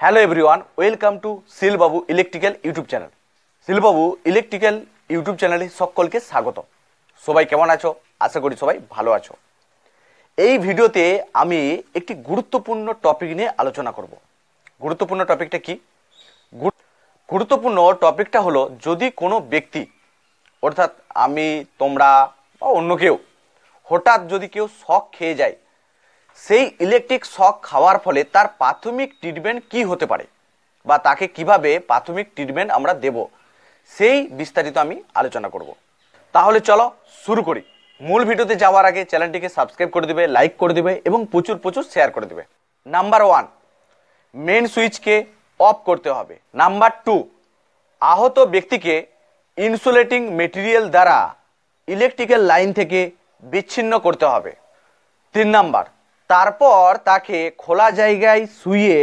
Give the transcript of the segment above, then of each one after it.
Hello everyone, welcome to Shilbabu electrical YouTube channel. Shilbabu electrical YouTube চ্যানেলে সকলকে স্বাগত। সবাই কেমন আছো? আশা করি সবাই ভালো আছো। এই ভিডিওতে আমি একটি গুরুত্বপূর্ণ টপিক নিয়ে আলোচনা করব। গুরুত্বপূর্ণ টপিকটা কি? গুরুত্বপূর্ণ টপিকটা হলো, যদি কোনো ব্যক্তি অর্থাৎ আমি, তোমরা বা অন্য কেউ হঠাৎ যদি কেউ শক খেয়ে যায়, সেই ইলেকট্রিক শক খাওয়ার ফলে তার প্রাথমিক ট্রিটমেন্ট কি হতে পারে বা তাকে কিভাবে প্রাথমিক ট্রিটমেন্ট আমরা দেব, সেই বিস্তারিত আমি আলোচনা করব। তাহলে চলো শুরু করি। মূল ভিডিওতে যাওয়ার আগে চ্যানেলটিকে সাবস্ক্রাইব করে দিবে, লাইক করে দিবে এবং প্রচুর শেয়ার করে দিবে। নাম্বার 1, মেন সুইচকে অফ করতে হবে। নাম্বার 2, আহত ব্যক্তিকে ইনসুলেটিং মেটেরিয়াল দ্বারা ইলেকট্রিক্যাল লাইন থেকে বিচ্ছিন্ন করতে হবে। 3 নাম্বার, তারপর তাকে খোলা জায়গায় শুয়ে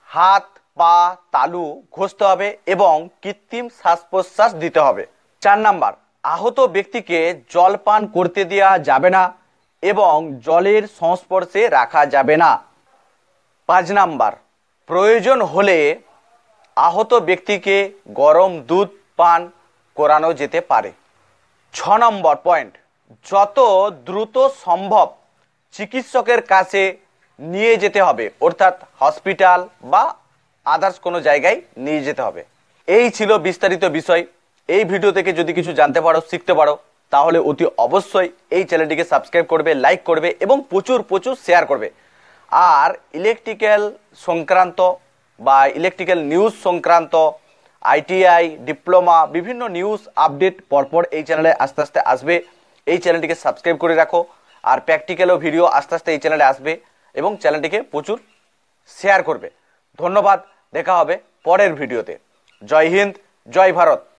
হাত পা তালু ঘষতে হবে এবং কৃত্রিম শ্বাস প্রশ্বাস দিতে হবে। 4 নাম্বার, আহত ব্যক্তিকে জল পান করতে দেওয়া যাবে না এবং জলের সংস্পর্শে রাখা যাবে না। 5 নাম্বার, প্রয়োজন হলে আহত ব্যক্তিকে গরম দুধ পান করানো যেতে পারে। 6 নম্বর পয়েন্ট, যত দ্রুত সম্ভব চিকিৎসকের কাছে নিয়ে যেতে হবে, অর্থাৎ হসপিটাল বা আদার্স কোনো জায়গায় নিয়ে যেতে হবে। এই ছিল বিস্তারিত বিষয়। এই ভিডিও থেকে যদি কিছু জানতে পারো, শিখতে পারো, তাহলে অতি অবশ্যই এই চ্যানেলটিকে সাবস্ক্রাইব করবে, লাইক করবে এবং প্রচুর শেয়ার করবে। আর ইলেকট্রিক্যাল সংক্রান্ত বা ইলেকট্রিক্যাল নিউজ সংক্রান্ত আইটিআই, ডিপ্লোমা, বিভিন্ন নিউজ আপডেট পরপর এই চ্যানেলে আস্তে আস্তে আসবে। এই চ্যানেলটিকে সাবস্ক্রাইব করে রাখো। আর প্র্যাকটিক্যালও ভিডিও আস্তে আস্তে এই চ্যানেলে আসবে এবং চ্যানেলটিকে প্রচুর শেয়ার করবে। ধন্যবাদ, দেখা হবে পরের ভিডিওতে। জয় হিন্দ, জয় ভারত।